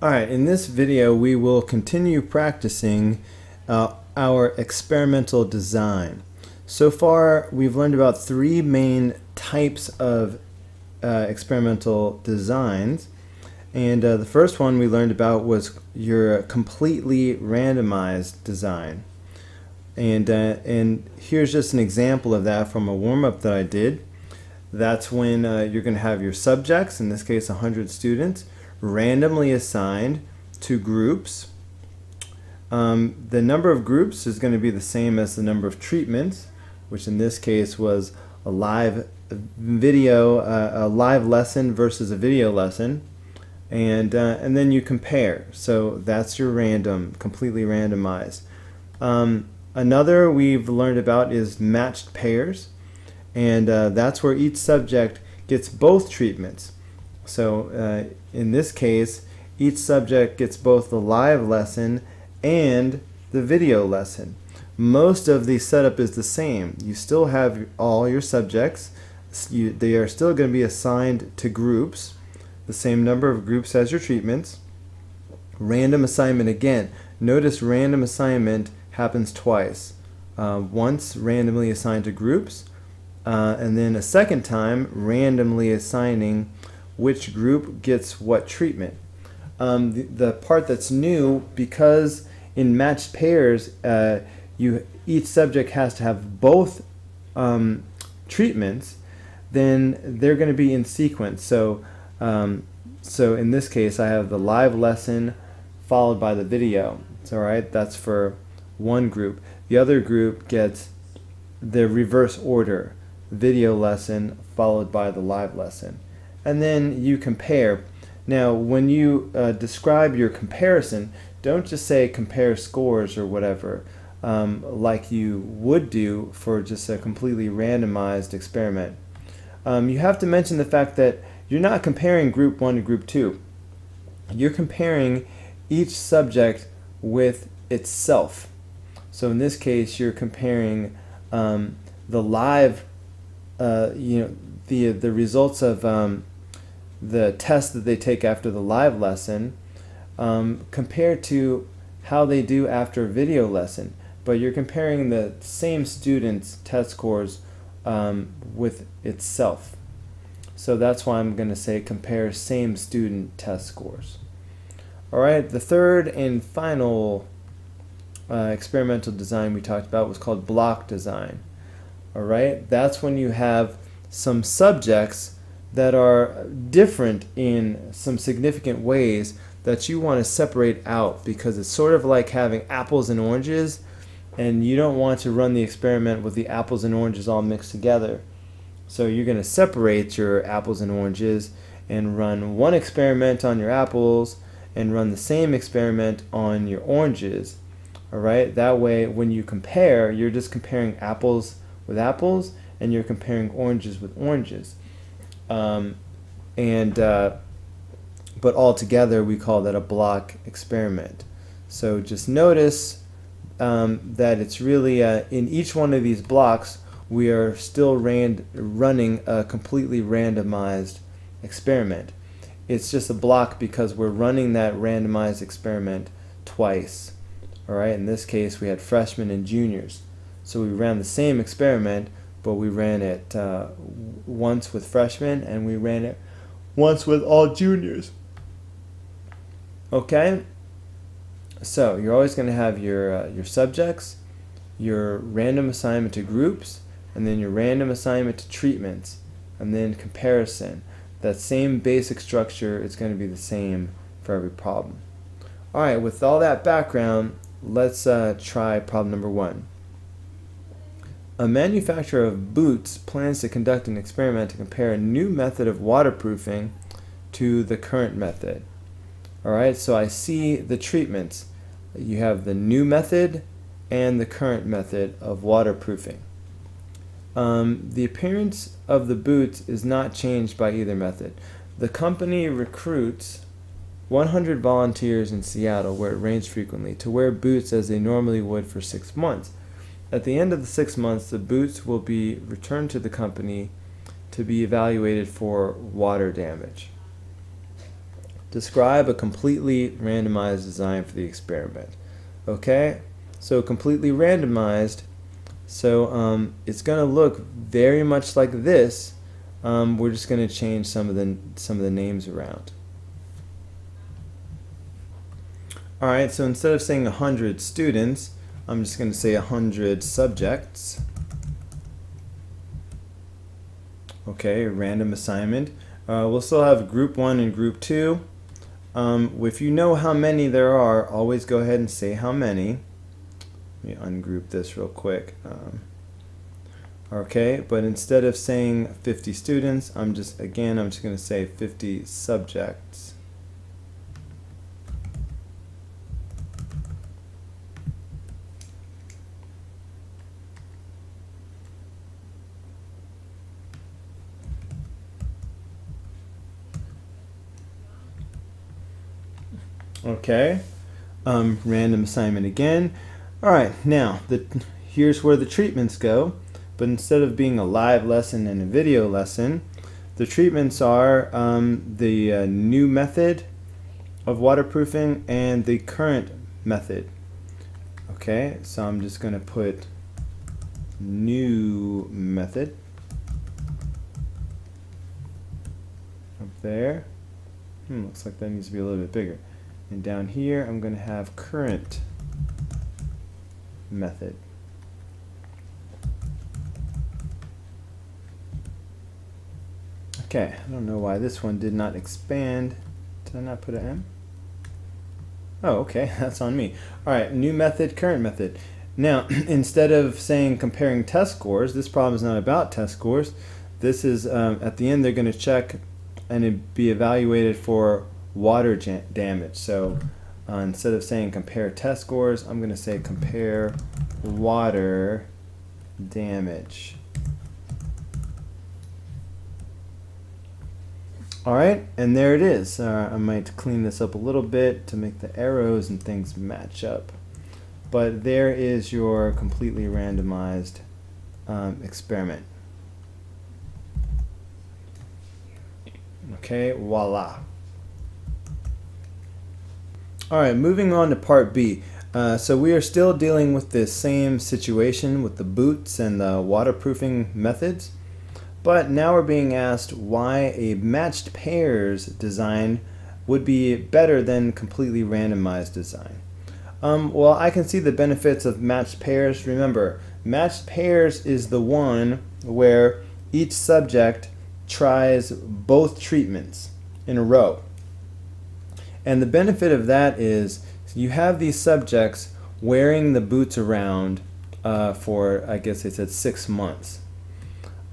Alright, in this video we will continue practicing our experimental design. So far we've learned about three main types of experimental designs, and the first one we learned about was your completely randomized design. And here's just an example of that from a warm-up that I did. That's when you're going to have your subjects, in this case 100 students, randomly assigned to groups. The number of groups is going to be the same as the number of treatments, which in this case was a live video, a live lesson versus a video lesson, and then you compare. So that's your random, completely randomized. Another we've learned about is matched pairs, and that's where each subject gets both treatments. So in this case, each subject gets both the live lesson and the video lesson. Most of the setup is the same. You still have all your subjects. They are still going to be assigned to groups, the same number of groups as your treatments. Random assignment again. Notice random assignment happens twice. Once randomly assigned to groups, and then a second time randomly assigning which group gets what treatment. The part that's new, because in matched pairs each subject has to have both treatments, then they're going to be in sequence. So in this case I have the live lesson followed by the video. So right, that's for one group. The other group gets the reverse order, video lesson followed by the live lesson. And then you compare. Now when you describe your comparison, don't just say compare scores or whatever, like you would do for just a completely randomized experiment. You have to mention the fact that you're not comparing group 1 to group 2. You're comparing each subject with itself. So in this case you're comparing the live, the results of the test that they take after the live lesson compared to how they do after a video lesson. But you're comparing the same student's test scores with itself. So that's why I'm going to say compare same student test scores. Alright, the third and final experimental design we talked about was called block design. Alright, that's when you have some subjects that are different in some significant ways that you want to separate out, because it's sort of like having apples and oranges, and you don't want to run the experiment with the apples and oranges all mixed together. So you're going to separate your apples and oranges and run one experiment on your apples and run the same experiment on your oranges. Alright, that way when you compare, you're just comparing apples with apples and you're comparing oranges with oranges. But all together we call that a block experiment. So just notice that it's really in each one of these blocks we are still running a completely randomized experiment. It's just a block because we're running that randomized experiment twice. Alright, in this case we had freshmen and juniors. So we ran the same experiment, but we ran it once with freshmen and we ran it once with all juniors. Okay? So you're always going to have your subjects, your random assignment to groups, and then your random assignment to treatments, and then comparison. That same basic structure is going to be the same for every problem. Alright, with all that background, let's try problem number 1. A manufacturer of boots plans to conduct an experiment to compare a new method of waterproofing to the current method. Alright, so I see the treatments. You have the new method and the current method of waterproofing. The appearance of the boots is not changed by either method. The company recruits 100 volunteers in Seattle, where it rains frequently, to wear boots as they normally would for 6 months. At the end of the 6 months, the boots will be returned to the company to be evaluated for water damage. Describe a completely randomized design for the experiment. Okay, so completely randomized, so it's going to look very much like this. We're just going to change some of the names around. Alright, so instead of saying 100 students, I'm just going to say 100 subjects. Okay, random assignment. We'll still have group 1 and group 2. If you know how many there are, always go ahead and say how many. Let me ungroup this real quick. Okay, but instead of saying 50 students, I'm just going to say 50 subjects. Okay, random assignment again. Alright, now here's where the treatments go, but instead of being a live lesson and a video lesson, the treatments are the new method of waterproofing and the current method. Okay, so I'm just going to put new method up there. Looks like that needs to be a little bit bigger. And down here, I'm going to have current method. Okay, I don't know why this one did not expand. Did I not put an M? Oh, okay, that's on me. Alright, new method, current method. Now, instead of saying comparing test scores, this problem is not about test scores. This is, at the end, they're going to check and be evaluated for water damage. So instead of saying compare test scores, I'm going to say compare water damage. Alright, and there it is. I might clean this up a little bit to make the arrows and things match up. But there is your completely randomized experiment. Okay, voila. Alright, moving on to part B. So we are still dealing with the same situation with the boots and the waterproofing methods, but now we're being asked why a matched pairs design would be better than completely randomized design. Well, I can see the benefits of matched pairs. Remember, matched pairs is the one where each subject tries both treatments in a row. And the benefit of that is you have these subjects wearing the boots around for, I guess they said 6 months.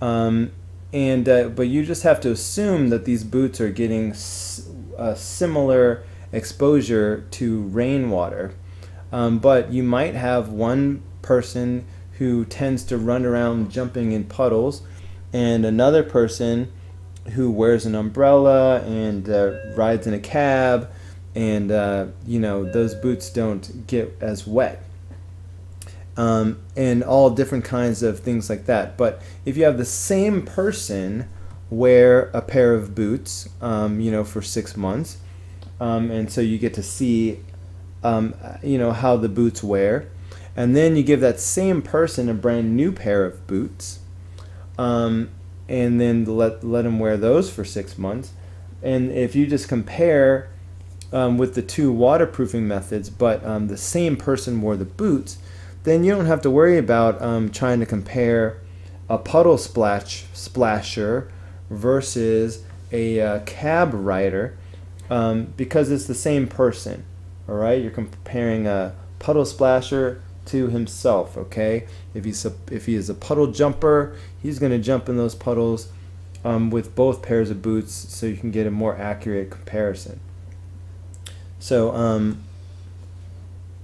But you just have to assume that these boots are getting similar exposure to rainwater. But you might have one person who tends to run around jumping in puddles, and another person who wears an umbrella and rides in a cab, and you know, those boots don't get as wet, and all different kinds of things like that. But if you have the same person wear a pair of boots, you know, for 6 months, and so you get to see you know, how the boots wear, and then you give that same person a brand new pair of boots, and then let them wear those for 6 months. And if you just compare with the two waterproofing methods, but the same person wore the boots, then you don't have to worry about trying to compare a puddle splasher versus a cab rider, because it's the same person. All right, you're comparing a puddle splasher to himself. Okay, if he is a puddle jumper, he's going to jump in those puddles with both pairs of boots, so you can get a more accurate comparison. So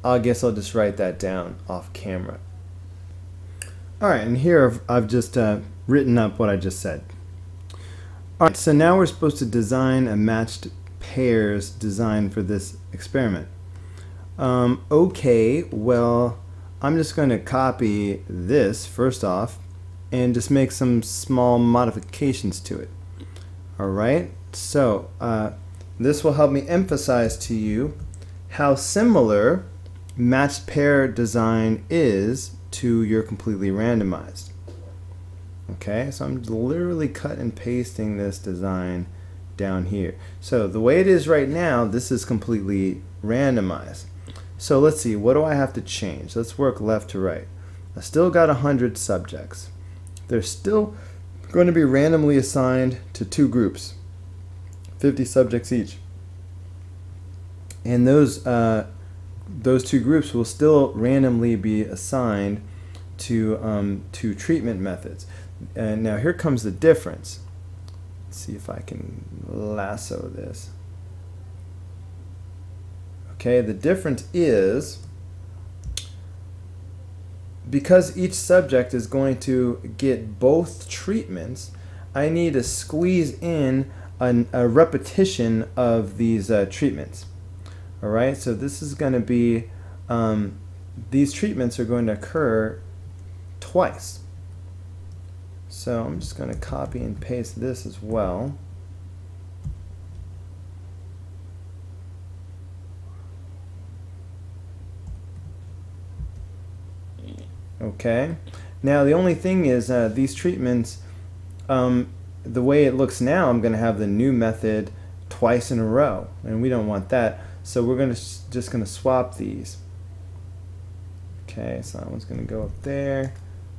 I guess I'll just write that down off camera. Alright, and here I've just written up what I just said. Alright, so now we're supposed to design a matched pairs design for this experiment. Okay, well, I'm just going to copy this first off and just make some small modifications to it. Alright, so this will help me emphasize to you how similar matched pair design is to your completely randomized. Okay, so I'm literally cut and pasting this design down here. So the way it is right now, this is completely randomized. So let's see, what do I have to change? Let's work left to right. I still got 100 subjects. They're still going to be randomly assigned to two groups, 50 subjects each. And those two groups will still randomly be assigned to treatment methods. And now here comes the difference. Let's see if I can lasso this. Okay, the difference is, because each subject is going to get both treatments, I need to squeeze in a repetition of these treatments. Alright, so this is going to be, these treatments are going to occur twice. So I'm just going to copy and paste this as well. Okay, now the only thing is these treatments, the way it looks now, I'm going to have the new method twice in a row, and we don't want that, so we're going to just going to swap these. Okay, so that one's going to go up there,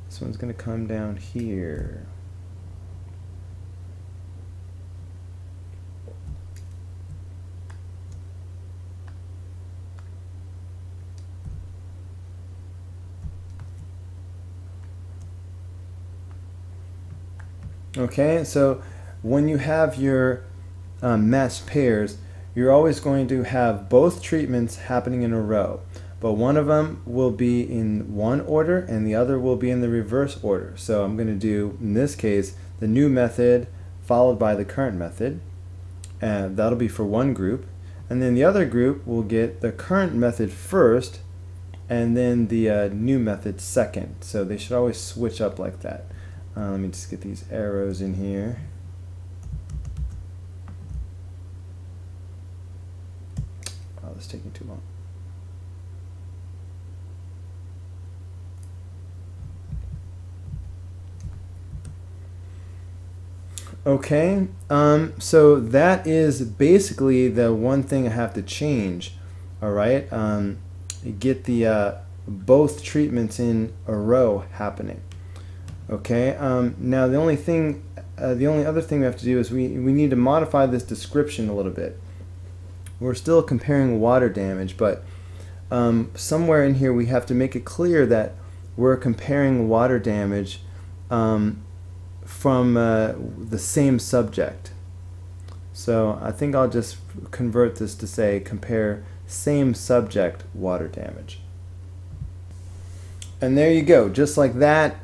this one's going to come down here. Okay, so when you have your matched pairs, you're always going to have both treatments happening in a row, but one of them will be in one order and the other will be in the reverse order. So I'm going to do, in this case, the new method followed by the current method, and that'll be for one group, and then the other group will get the current method first and then the new method second. So they should always switch up like that. Let me just get these arrows in here. Oh, this is taking too long. Okay, so that is basically the one thing I have to change. All right, get the both treatments in a row happening. Okay, now the only other thing we have to do is we need to modify this description a little bit. We're still comparing water damage, but somewhere in here we have to make it clear that we're comparing water damage from the same subject. So I think I'll just convert this to say compare same subject water damage. And there you go, just like that.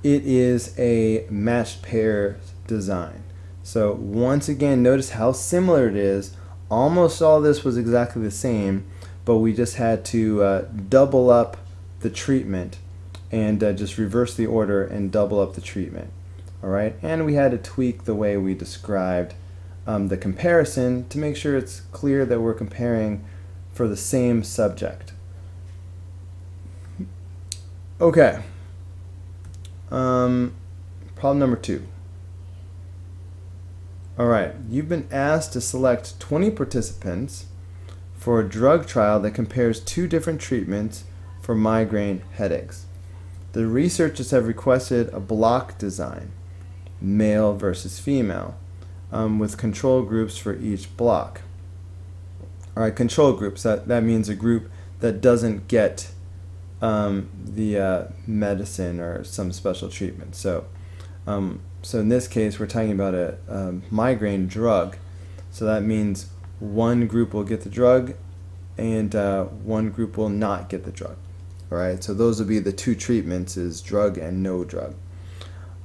It is a matched pair design. So once again, notice how similar it is. Almost all this was exactly the same, but we just had to double up the treatment and just reverse the order and double up the treatment. All right, and we had to tweak the way we described the comparison to make sure it's clear that we're comparing for the same subject. Okay. Problem number 2. Alright, you've been asked to select 20 participants for a drug trial that compares 2 different treatments for migraine headaches. The researchers have requested a block design, male versus female, with control groups for each block. Alright, control groups, that means a group that doesn't get the medicine or some special treatment. So in this case we're talking about a migraine drug, so that means one group will get the drug and one group will not get the drug. Alright, so those will be the 2 treatments, is drug and no drug.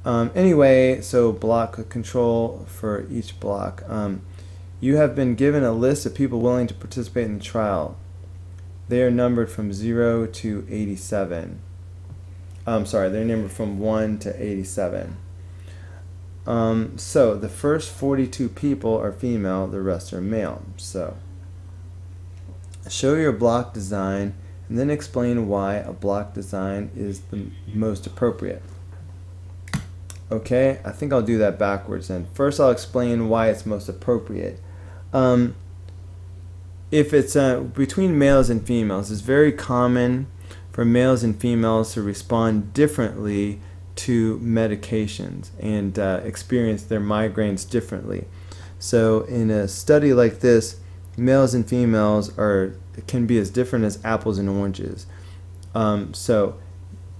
Anyway, so block control for each block. You have been given a list of people willing to participate in the trial. They are numbered from 0 to 87. I'm sorry, they're numbered from 1 to 87. So the first 42 people are female, the rest are male. So show your block design and then explain why a block design is the most appropriate. Okay, I think I'll do that backwards then. First I'll explain why it's most appropriate. If it's between males and females, it's very common for males and females to respond differently to medications and experience their migraines differently. So in a study like this, males and females can be as different as apples and oranges. So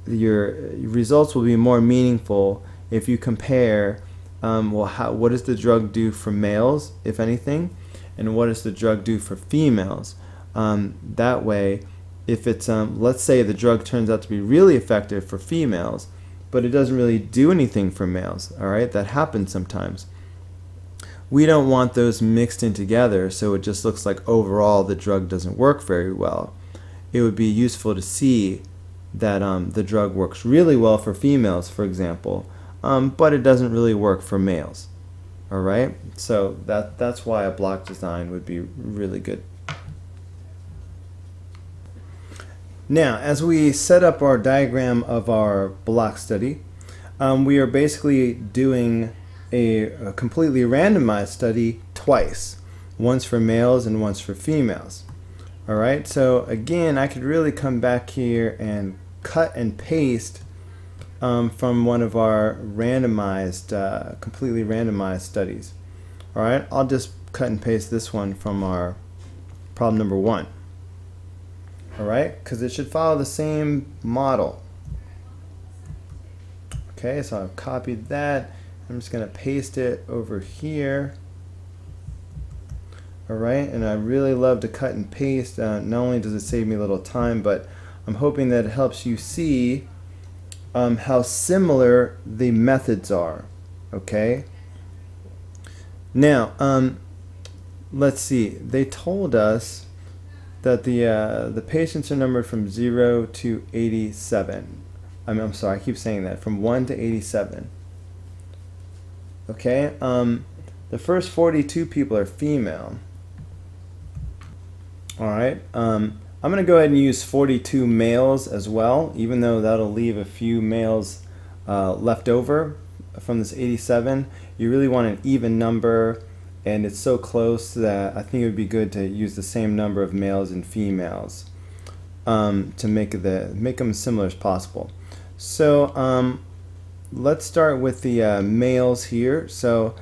your results will be more meaningful if you compare what does the drug do for males, if anything, and what does the drug do for females. That way, if it's let's say the drug turns out to be really effective for females, but it doesn't really do anything for males, all right? That happens sometimes. We don't want those mixed in together, so it just looks like overall the drug doesn't work very well. It would be useful to see that the drug works really well for females, for example, but it doesn't really work for males. All right, so that's why a block design would be really good. Now, as we set up our diagram of our block study, we are basically doing a completely randomized study twice, once for males and once for females. All right, so again, I could really come back here and cut and paste from one of our randomized, completely randomized studies. All right, I'll just cut and paste this one from our problem number 1. All right, because it should follow the same model. Okay, so I've copied that. I'm just going to paste it over here. All right, and I really love to cut and paste. Not only does it save me a little time, but I'm hoping that it helps you see how similar the methods are. Okay. Now, let's see. They told us that the patients are numbered from 0 to 87. I'm sorry, I keep saying that, from 1 to 87. Okay. The first 42 people are female. All right. I'm going to go ahead and use 42 males as well, even though that'll leave a few males left over from this 87. You really want an even number, and it's so close that I think it would be good to use the same number of males and females to make them as similar as possible. So let's start with the males here. So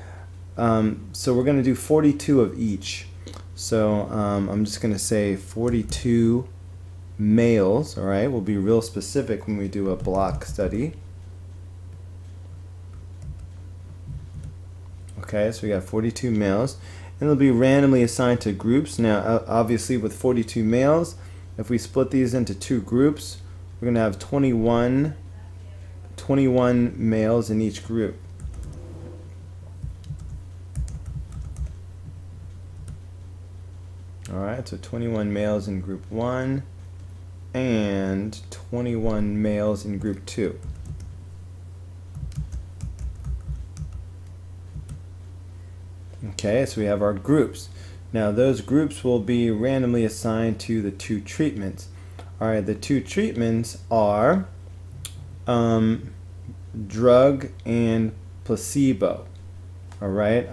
we're going to do 42 of each. So I'm just going to say 42 males. All right, we'll be real specific when we do a block study. Okay, so we got 42 males, and they'll be randomly assigned to groups. Now, obviously, with 42 males, if we split these into 2 groups, we're going to have 21 males in each group. All right, so 21 males in group 1 and 21 males in group 2. Okay, so we have our groups. Now those groups will be randomly assigned to the 2 treatments. All right, the 2 treatments are drug and placebo. All right,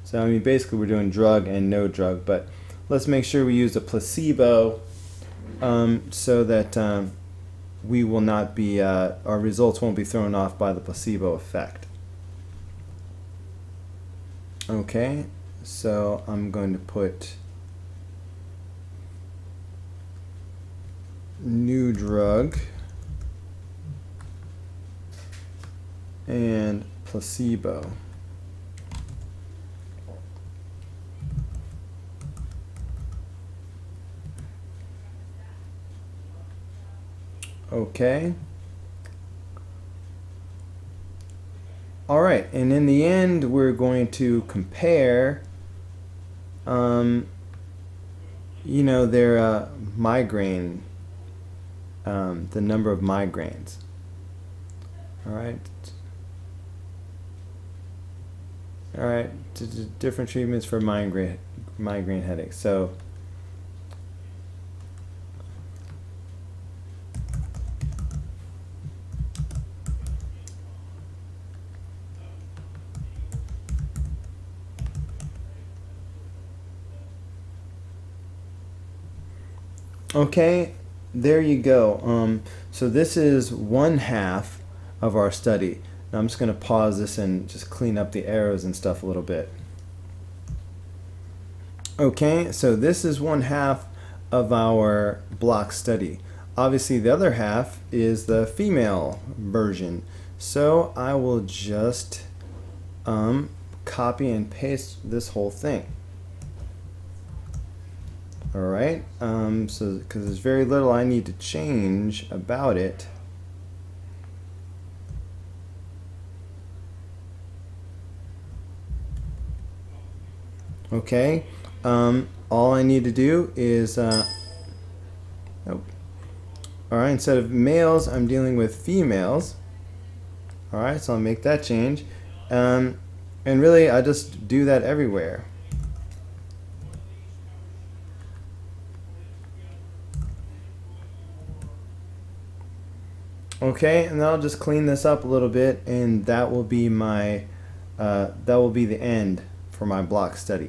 so I mean basically we're doing drug and no drug, but let's make sure we use a placebo so that we will not be our results won't be thrown off by the placebo effect. Okay, so I'm going to put new drug and placebo. Okay. All right, and in the end, we're going to compare, you know, their migraine, the number of migraines. All right. All right, different treatments for migraine headaches. So okay, there you go. So this is 1/2 of our study. Now I'm just going to pause this and just clean up the arrows and stuff a little bit. Okay, so this is 1/2 of our block study. Obviously the other half is the female version. So I will just copy and paste this whole thing. Alright, so because there's very little I need to change about it. Okay, all I need to do is, alright, instead of males, I'm dealing with females. Alright, so I'll make that change. And really, I just do that everywhere. Okay, and then I'll just clean this up a little bit, and that will be my, that will be the end for my block study.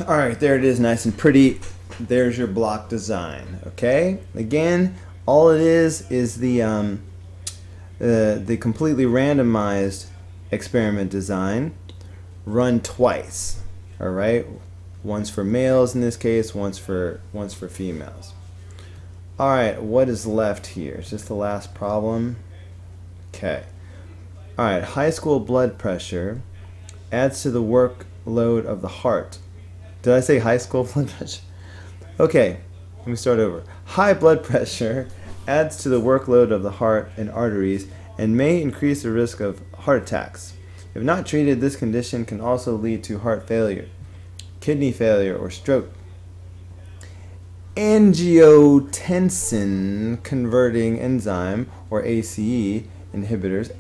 Alright, there it is, nice and pretty. There's your block design. Okay, again, all it is the completely randomized experiment design run twice. Alright, once for males in this case, once for females. Alright, what is left here? Is this the last problem? Okay. Alright, high school blood pressure adds to the workload of the heart. Did I say high school blood pressure? Okay, let me start over. High blood pressure adds to the workload of the heart and arteries and may increase the risk of heart attacks. If not treated, this condition can also lead to heart failure, kidney failure, or stroke. Angiotensin converting enzyme, or ACE inhibitors,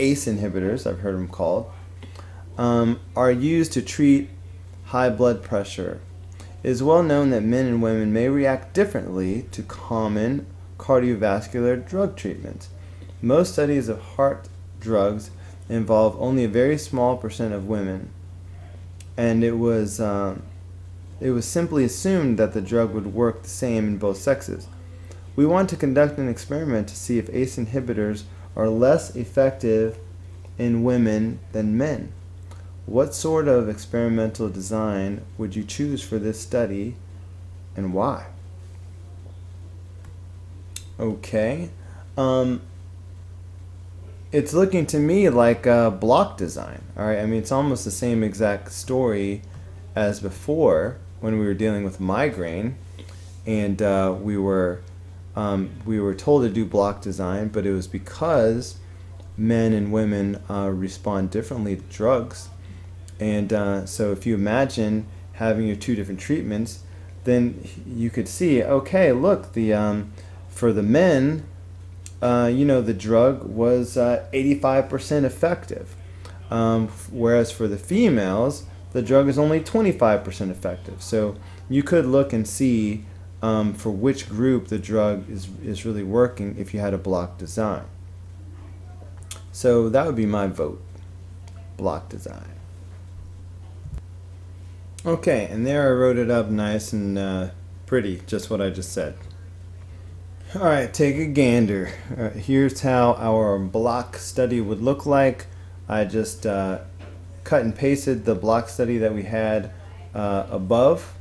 I've heard them called, are used to treat high blood pressure. It is well known that men and women may react differently to common cardiovascular drug treatments. Most studies of heart drugs involve only a very small percent of women, and it was simply assumed that the drug would work the same in both sexes. We want to conduct an experiment to see if ACE inhibitors are less effective in women than men. What sort of experimental design would you choose for this study, and why? Okay, it's looking to me like a block design. Alright, I mean, it's almost the same exact story as before when we were dealing with migraine, and we were told to do block design, but it was because men and women respond differently to drugs. And so if you imagine having your two different treatments, then you could see, okay, look, for the men, the drug was 85% effective, whereas for the females, the drug is only 25% effective. So you could look and see for which group the drug is really working if you had a block design. So that would be my vote, block design. Okay, and there I wrote it up nice and pretty, just what I just said. Alright, take a gander. Here's how our block study would look like. I just cut and pasted the block study that we had above.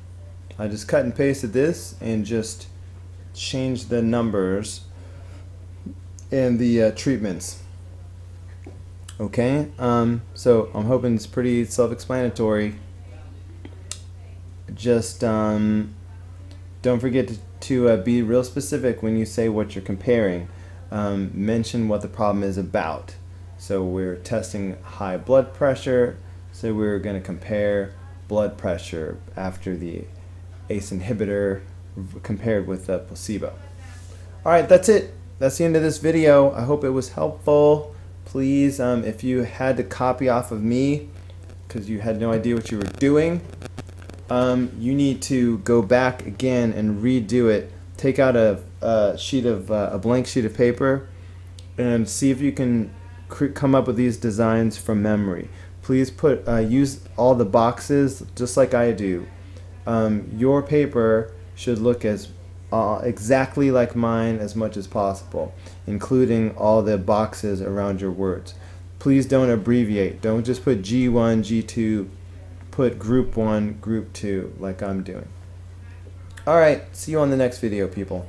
I just cut and pasted this and just changed the numbers and the treatments. Okay, so I'm hoping it's pretty self-explanatory. Just don't forget to be real specific when you say what you're comparing. Mention what the problem is about. So we're testing high blood pressure, so we're going to compare blood pressure after the ACE inhibitor compared with the placebo. Alright, that's it. That's the end of this video. I hope it was helpful. Please, if you had to copy off of me because you had no idea what you were doing, you need to go back again and redo it. Take out a blank sheet of paper and see if you can come up with these designs from memory. Please use all the boxes just like I do. Your paper should look as exactly like mine as much as possible, including all the boxes around your words. Please don't abbreviate. Don't just put G1, G2. Put group 1, group 2 like I'm doing. Alright, see you on the next video, people.